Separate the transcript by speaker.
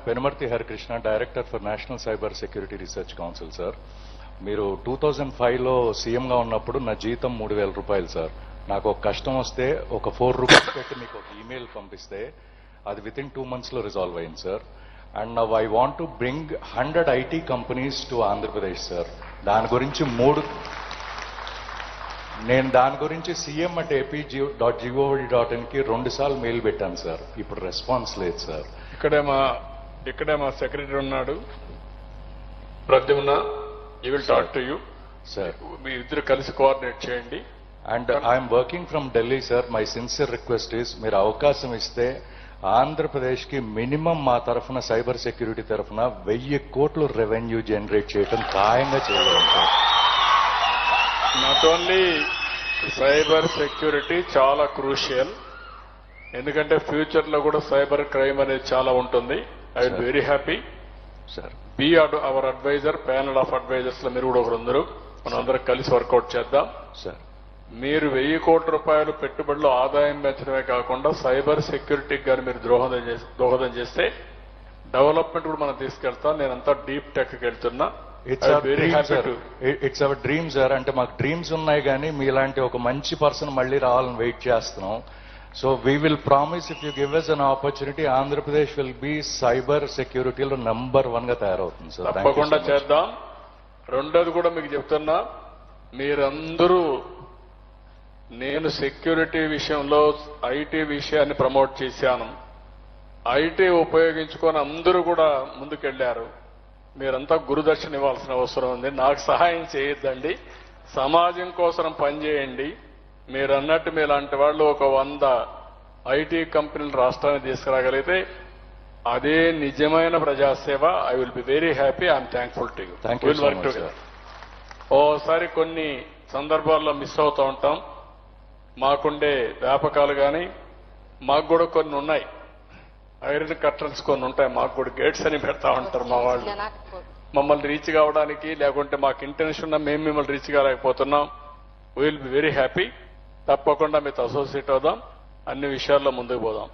Speaker 1: Penumarthi Harikrishna, director for national cyber security research council sir. మీరు 2005లో సీఎంగా ఉన్నప్పుడు నా జీతం 3,000 రూపాయలు సార్. నాకు ఒక కష్టం వస్తే ఒక 4 రూపీస్ పెట్టి మీకు ఒక ఈమెయిల్ పంపిస్తే అది వితిన్ 2 monthsలో రిజాల్వ్ అయింది sir. And now I want to bring 100 IT companies to Andhra Pradesh sir. దాని గురించి cm@ap.gov.in కి 2 సార్లు మెయిల్ పెట్టాను సార్. ఇప్పుడు రెస్పాన్స్ లేదు సార్.
Speaker 2: ఇక్కడే మా సెక్రటరీ ఉన్నాడు Pradyumna, you will talk to you
Speaker 1: sir.
Speaker 2: మీ ఇద్దరు కలిసి కోఆర్డినేట్ చేయండి.
Speaker 1: And I'm working from Delhi sir. My sincere request is, మీరు అవకాశం ఇస్తే ఆంధ్రప్రదేశ్కి మినిమం మా తరఫున సైబర్ సెక్యూరిటీ తరఫున 1000 కోట్లు రెవెన్యూ జనరేట్ చేయడం ఖాయంగా చేయగలం sir.
Speaker 2: Not only cyber security చాలా క్రూషియల్, ఎందుకంటే ఫ్యూచర్ లో కూడా సైబర్ క్రైమ్ అనేది చాలా ఉంటుంది. I will very happy
Speaker 1: sir.
Speaker 2: Be our adviser, panel of advisers లో మీరు కూడా ఒకరు, మనం అందరం కలిసి వర్కౌట్ చేద్దాం
Speaker 1: సార్.
Speaker 2: మీరు 1000 కోట్ల రూపాయలు పెట్టుబడిలో ఆదాయం పెంచడమే కాకుండా సైబర్ సెక్యూరిటీకి కానీ మీరు దోహదం చేస్తే డెవలప్మెంట్ కూడా మనం తీసుకెళ్తాం. నేనంతా డీప్ టెక్ కి వెళ్తున్నా.
Speaker 1: It's our dream sir. అంటే మాకు డ్రీమ్స్ ఉన్నాయి కానీ మీలాంటి ఒక మంచి పర్సన్ మళ్ళీ రావాలని వెయిట్ చేస్తున్నాం. So we will promise, if you give us an opportunity, Andhra Pradesh will be cyber సెక్యూరిటీలో నంబర్ 1 గా తయారవుతుంది సార్.
Speaker 2: తప్పకుండా చేద్దాం. రెండోది కూడా మీకు చెప్తున్నా, మీరందరూ నేను సెక్యూరిటీ విషయంలో ఐటీ విషయాన్ని ప్రమోట్ చేశాను. ఐటీ ఉపయోగించుకొని అందరూ కూడా ముందుకెళ్లారు. మీరంతా గురుదర్శన ఇవ్వాల్సిన అవసరం ఉంది. నాకు సహాయం చేయొద్దండి, సమాజం కోసం పనిచేయండి. మీరు అన్నట్టు మీలాంటి వాళ్ళు ఒక 100 ఐటీ కంపెనీలు రాష్ట్రానికి తీసుకురాగలిగితే అదే నిజమైన ప్రజాసేవ. I will be very happy. I'm thankful to you. Will work together. ఓసారి కొన్ని సందర్భాల్లో మిస్ అవుతూ ఉంటాం. మాకుండే వ్యాపకాలు కానీ మాకు కూడా కొన్ని ఉన్నాయి, ఐరన్ కర్టన్స్ కొన్ని ఉంటాయి. మాకు కూడా గేట్స్ అని పెడతా ఉంటారు మా వాళ్ళు. మమ్మల్ని రీచ్ కావడానికి, లేకుంటే మాకు ఇంటెన్షన్ ఉన్నా మేము మిమ్మల్ని రీచ్ కాలేకపోతున్నాం. Will be very happy. తప్పకుండా మీతో అసోసియేట్ అవుదాం, అన్ని విషయాల్లో ముందుకు పోదాం.